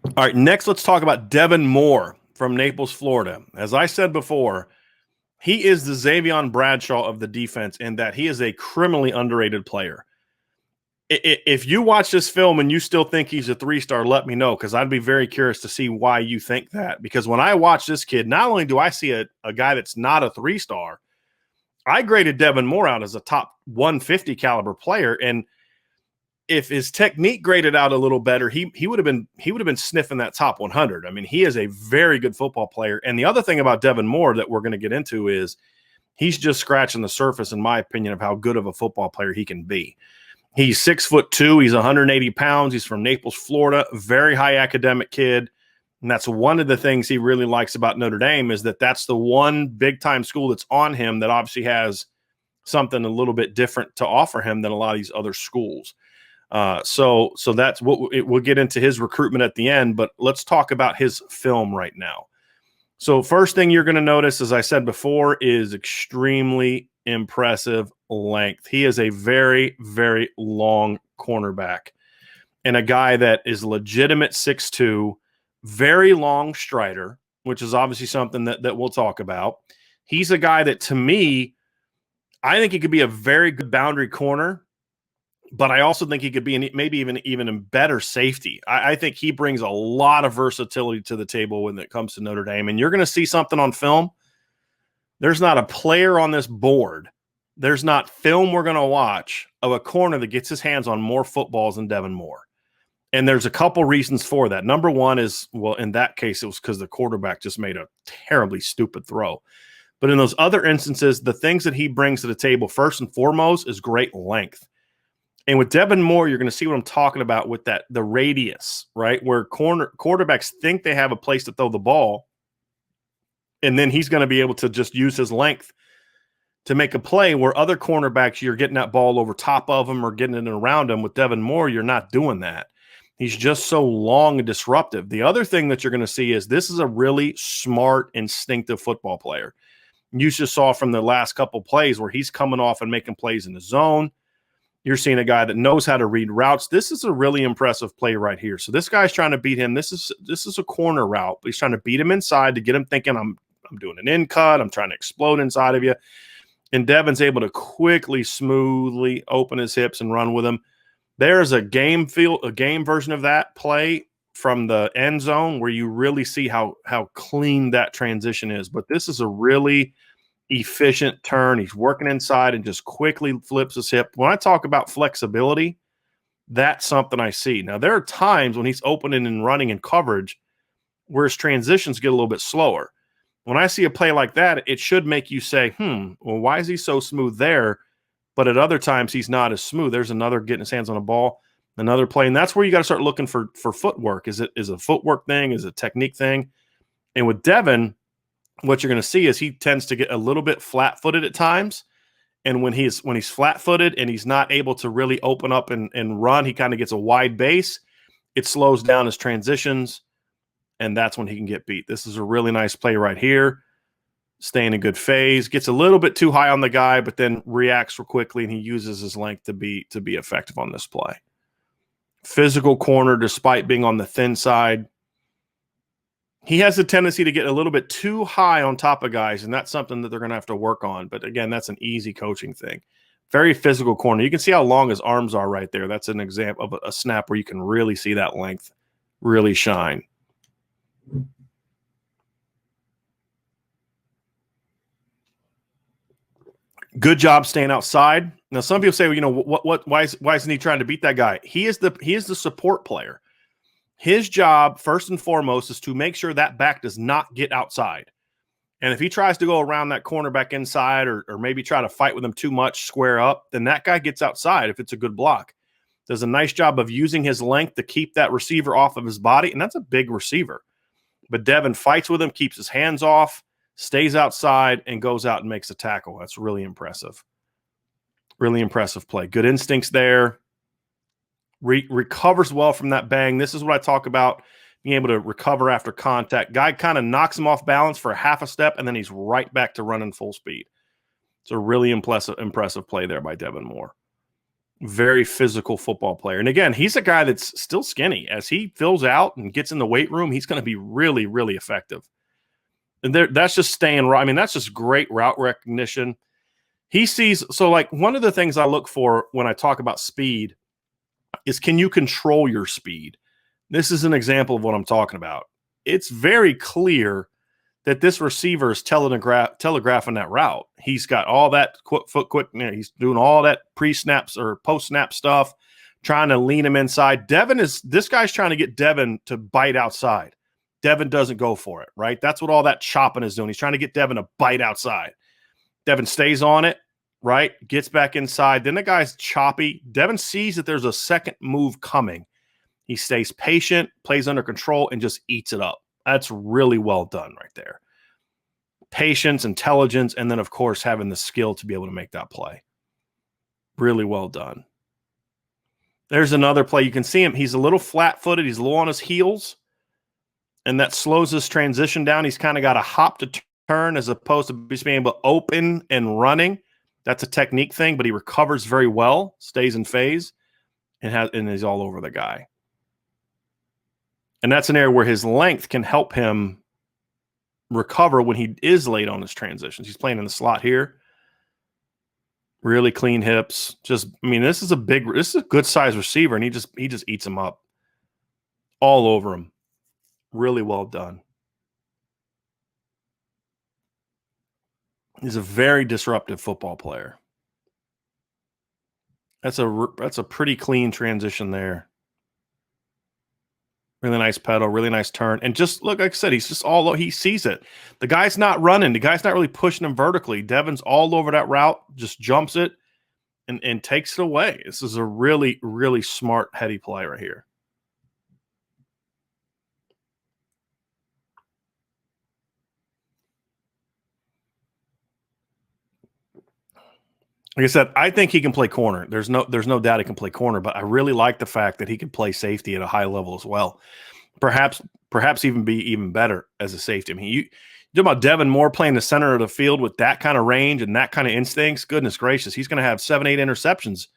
All right, next let's talk about Devin Moore from Naples, Florida. As I said before, he is the Xavion Bradshaw of the defense in that he is a criminally underrated player. If you watch this film and you still think he's a 3-star, let me know, because I'd be very curious to see why you think that. Because when I watch this kid, not only do I see a guy that's not a 3-star, I graded Devin Moore out as a top 150 caliber player, and if his technique graded out a little better, he would have been sniffing that top 100. I mean, he is a very good football player. And the other thing about Devin Moore that we're going to get into is he's just scratching the surface, in my opinion, of how good of a football player he can be. He's 6'2". He's 180 pounds. He's from Naples, Florida. Very high academic kid. And that's one of the things he really likes about Notre Dame is that that's the one big-time school that's on him that obviously has something a little bit different to offer him than a lot of these other schools. So that's what we'll get into his recruitment at the end, but let's talk about his film right now. So first thing you're going to notice, as I said before, is extremely impressive length. He is a very, very long cornerback and a guy that is legitimate 6'2", very long strider, which is obviously something that we'll talk about. He's a guy that, to me, I think he could be a very good boundary corner, but I also think he could be maybe even a better safety. I think he brings a lot of versatility to the table when it comes to Notre Dame. And you're going to see something on film. There's not a player on this board. There's not film we're going to watch of a corner that gets his hands on more footballs than Devin Moore. And there's a couple reasons for that. Number one is, well, in that case, it was because the quarterback just made a terribly stupid throw. But in those other instances, the things that he brings to the table, first and foremost, is great length. And with Devin Moore, you're going to see what I'm talking about with the radius, right? Where quarterbacks think they have a place to throw the ball, and then he's going to be able to just use his length to make a play where other cornerbacks, you're getting that ball over top of them or getting it around them. With Devin Moore, you're not doing that. He's just so long and disruptive. The other thing that you're going to see is this is a really smart, instinctive football player. You just saw from the last couple plays where he's coming off and making plays in the zone. You're seeing a guy that knows how to read routes. This is a really impressive play right here. So this guy's trying to beat him. This is a corner route, but he's trying to beat him inside to get him thinking, I'm doing an in cut. I'm trying to explode inside of you. And Devin's able to quickly, smoothly open his hips and run with him. There's a game version of that play from the end zone where you really see how clean that transition is. But this is a really efficient turn. He's working inside and just quickly flips his hip. When I talk about flexibility, that's something I see. Now, there are times when he's opening and running in coverage where his transitions get a little bit slower. When I see a play like that, it should make you say, well, why is he so smooth there? But at other times, he's not as smooth. There's another getting his hands on a ball, another play. And that's where you got to start looking for footwork. Is it a footwork thing? Is it a technique thing? And with Devin, what you're going to see is he tends to get a little bit flat-footed at times. And when he's flat-footed and he's not able to really open up and run, he kind of gets a wide base. It slows down his transitions, and that's when he can get beat. This is a really nice play right here. Staying in good phase, gets a little bit too high on the guy, but then reacts real quickly, and he uses his length to be effective on this play. Physical corner, despite being on the thin side. He has a tendency to get a little bit too high on top of guys, and that's something that they're going to have to work on. But again, that's an easy coaching thing. Very physical corner. You can see how long his arms are right there. That's an example of a snap where you can really see that length really shine. Good job staying outside. Now, some people say, well, why isn't he trying to beat that guy? He is the support player. His job, first and foremost, is to make sure that back does not get outside. And if he tries to go around that cornerback inside or maybe try to fight with him too much, square up, then that guy gets outside if it's a good block. Does a nice job of using his length to keep that receiver off of his body, and that's a big receiver. But Devin fights with him, keeps his hands off, stays outside, and goes out and makes a tackle. That's really impressive. Really impressive play. Good instincts there. Recovers well from that bang. This is what I talk about, being able to recover after contact. Guy kind of knocks him off balance for a half a step, and then he's right back to running full speed. It's a really impressive play there by Devin Moore. Very physical football player. And again, he's a guy that's still skinny. As he fills out and gets in the weight room, he's going to be really, really effective. And that's just staying right. I mean, that's just great route recognition. He sees, so like one of the things I look for when I talk about speed is, can you control your speed? This is an example of what I'm talking about. It's very clear that this receiver is telegraphing that route. He's got all that foot quick. He's doing all that pre-snaps or post-snap stuff, trying to lean him inside. This guy's trying to get Devin to bite outside. Devin doesn't go for it, right? That's what all that chopping is doing. He's trying to get Devin to bite outside. Devin stays on it, right? Gets back inside. Then the guy's choppy. Devin sees that there's a second move coming. He stays patient, plays under control, and just eats it up. That's really well done right there. Patience, intelligence, and then, of course, having the skill to be able to make that play. Really well done. There's another play. You can see him. He's a little flat-footed. He's low on his heels, and that slows his transition down. He's kind of got a hop to turn as opposed to just being able to open and running. That's a technique thing, but he recovers very well, stays in phase, and he's all over the guy. And that's an area where his length can help him recover when he is late on his transitions. He's playing in the slot here. Really clean hips. This is a good size receiver, and he just eats him up. All over him. Really well done. He's a very disruptive football player. That's a pretty clean transition there. Really nice pedal, really nice turn. And just look, like I said, he's just he sees it. The guy's not running. The guy's not really pushing him vertically. Devin's all over that route, just jumps it and takes it away. This is a really, really smart, heady play right here. Like I said, I think he can play corner. There's no doubt he can play corner, but I really like the fact that he can play safety at a high level as well. Perhaps even be even better as a safety. I mean, you talk about Devin Moore playing the center of the field with that kind of range and that kind of instincts. Goodness gracious, he's going to have 7-8 interceptions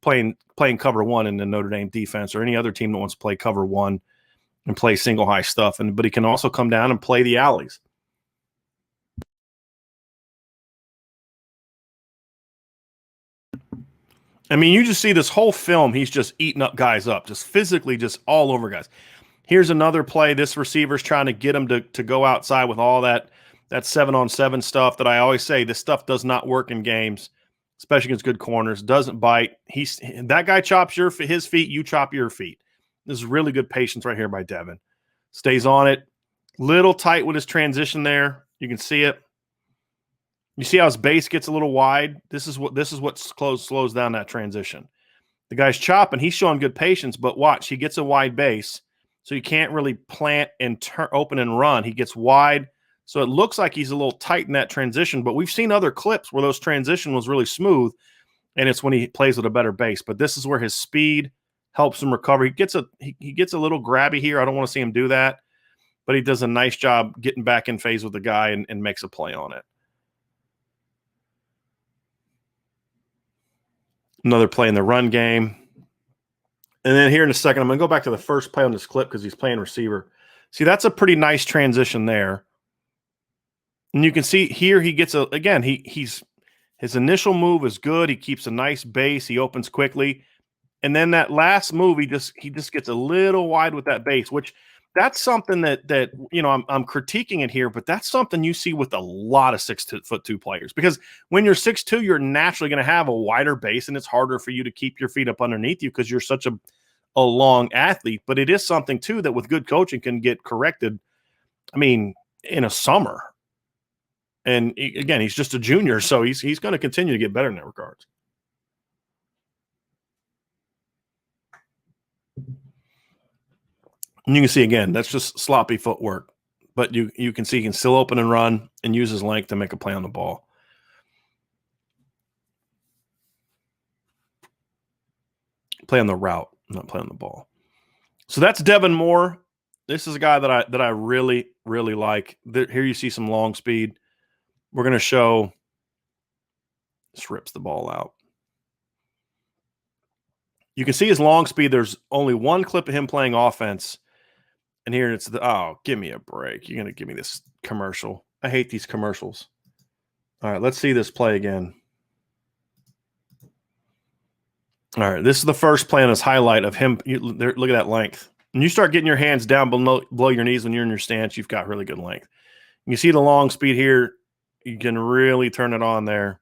playing cover one in the Notre Dame defense, or any other team that wants to play cover one and play single high stuff. But he can also come down and play the alleys. I mean, you just see this whole film, he's just eating up guys up, just physically just all over guys. Here's another play. This receiver's trying to get him to go outside with all that 7-on-7 stuff that I always say, this stuff does not work in games, especially against good corners. Doesn't bite. That guy chops his feet, you chop your feet. This is really good patience right here by Devin. Stays on it. Little tight with his transition there. You can see it. You see how his base gets a little wide? This is what slows down that transition. The guy's chopping. He's showing good patience, but watch. He gets a wide base, so he can't really plant and open and run. He gets wide, so it looks like he's a little tight in that transition, but we've seen other clips where those transition was really smooth, and it's when he plays with a better base. But this is where his speed helps him recover. He gets a little grabby here. I don't want to see him do that, but he does a nice job getting back in phase with the guy and makes a play on it. Another play in the run game. And then here in a second, I'm going to go back to the first play on this clip because he's playing receiver. See, that's a pretty nice transition there. And you can see here he gets his initial move is good. He keeps a nice base. He opens quickly. And then that last move, he just gets a little wide with that base, which that's something that I'm critiquing it here, but that's something you see with a lot of 6'2" players, because when you're 6'2", you're naturally going to have a wider base, and it's harder for you to keep your feet up underneath you because you're such a long athlete. But it is something too that with good coaching can get corrected. I mean, in a summer, and again, he's just a junior, so he's going to continue to get better in that regard. And you can see, again, that's just sloppy footwork. But you can see he can still open and run and use his length to make a play on the ball. Play on the route, not play on the ball. So that's Devin Moore. This is a guy that I really, really like. Here you see some long speed. We're going to show – just rips the ball out. You can see his long speed. There's only one clip of him playing offense. And here it's give me a break. You're going to give me this commercial. I hate these commercials. All right, let's see this play again. All right, this is the first play on his highlight of him. Look at that length. When you start getting your hands down below your knees when you're in your stance, you've got really good length. You see the long speed here. You can really turn it on there.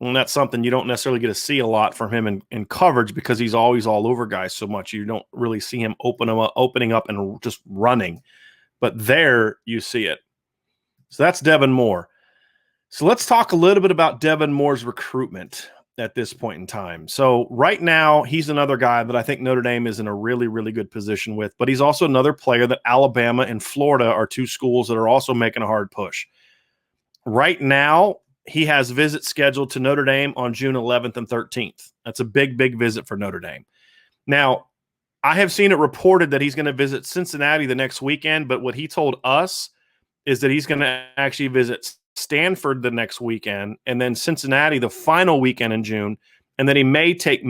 And that's something you don't necessarily get to see a lot from him in coverage because he's always all over guys so much. You don't really see him opening up and just running. But there you see it. So that's Devin Moore. So let's talk a little bit about Devin Moore's recruitment at this point in time. So right now, he's another guy that I think Notre Dame is in a really, really good position with. But he's also another player that Alabama and Florida are two schools that are also making a hard push. Right now, he has visits scheduled to Notre Dame on June 11th and 13th. That's a big, big visit for Notre Dame. Now, I have seen it reported that he's going to visit Cincinnati the next weekend, but what he told us is that he's going to actually visit Stanford the next weekend and then Cincinnati the final weekend in June, and then he may take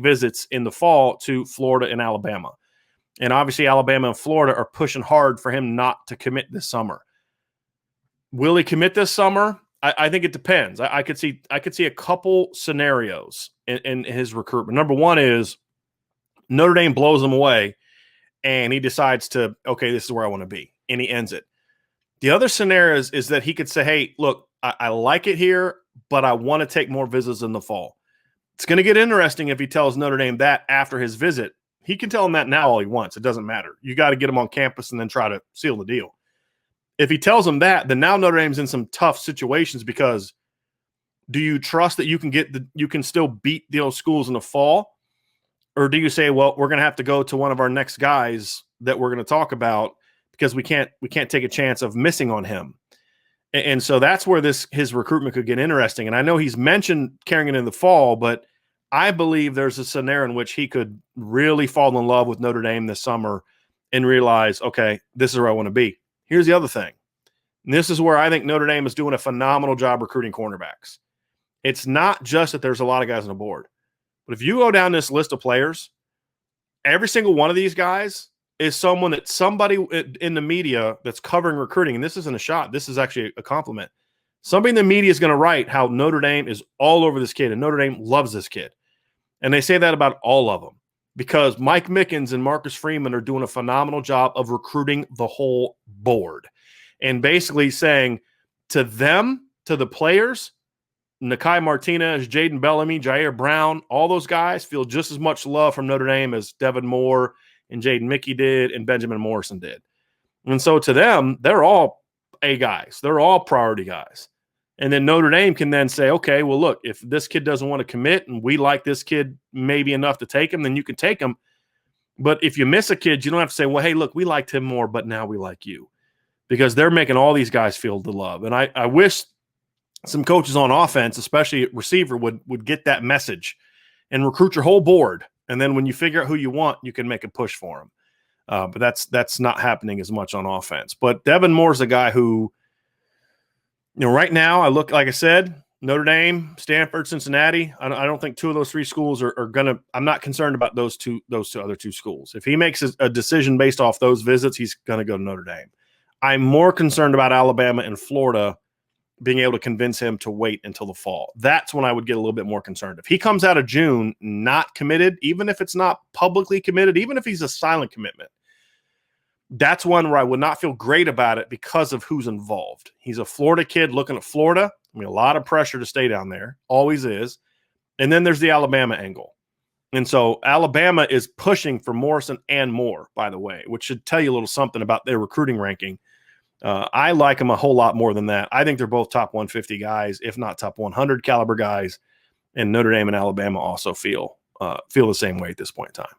visits in the fall to Florida and Alabama. And obviously Alabama and Florida are pushing hard for him not to commit this summer. Will he commit this summer? I think it depends. I could see a couple scenarios in his recruitment. Number one is Notre Dame blows him away and he decides to, okay, this is where I want to be, and he ends it. The other scenario is that he could say, hey, look, I like it here, but I want to take more visits in the fall. It's going to get interesting if he tells Notre Dame that after his visit. He can tell him that now all he wants. It doesn't matter. You got to get him on campus and then try to seal the deal. If he tells him that, then now Notre Dame's in some tough situations because do you trust that you can still beat those schools in the fall? Or do you say, well, we're going to have to go to one of our next guys that we're going to talk about because we can't take a chance of missing on him. And so that's where his recruitment could get interesting. And I know he's mentioned carrying it in the fall, but I believe there's a scenario in which he could really fall in love with Notre Dame this summer and realize, okay, this is where I want to be. Here's the other thing. And this is where I think Notre Dame is doing a phenomenal job recruiting cornerbacks. It's not just that there's a lot of guys on the board, but if you go down this list of players, every single one of these guys is someone that somebody in the media that's covering recruiting, and this isn't a shot, this is actually a compliment. Somebody in the media is going to write how Notre Dame is all over this kid, and Notre Dame loves this kid. And they say that about all of them because Mike Mickens and Marcus Freeman are doing a phenomenal job of recruiting the whole board and basically saying to them, to the players, Nakai Martinez, Jaden Bellamy, Jair Brown, all those guys feel just as much love from Notre Dame as Devin Moore and Jaden Mickey did and Benjamin Morrison did. And so to them, they're all A guys. They're all priority guys. And then Notre Dame can then say, okay, well, look, if this kid doesn't want to commit and we like this kid maybe enough to take him, then you can take him. But if you miss a kid, you don't have to say, well, hey, look, we liked him more, but now we like you. Because they're making all these guys feel the love. And I wish some coaches on offense, especially receiver, would get that message and recruit your whole board. And then when you figure out who you want, you can make a push for them. But that's not happening as much on offense. But Devin Moore's a guy who, right now, like I said, Notre Dame, Stanford, Cincinnati. I don't think two of those three schools are going to – I'm not concerned about those other two schools. If he makes a decision based off those visits, he's going to go to Notre Dame. I'm more concerned about Alabama and Florida being able to convince him to wait until the fall. That's when I would get a little bit more concerned. If he comes out of June not committed, even if it's not publicly committed, even if he's a silent commitment, that's one where I would not feel great about it because of who's involved. He's a Florida kid looking at Florida. I mean, a lot of pressure to stay down there. Always is. And then there's the Alabama angle. And so Alabama is pushing for Morrison and Moore, by the way, which should tell you a little something about their recruiting ranking. I like them a whole lot more than that. I think they're both top 150 guys, if not top 100 caliber guys. And Notre Dame and Alabama also feel the same way at this point in time.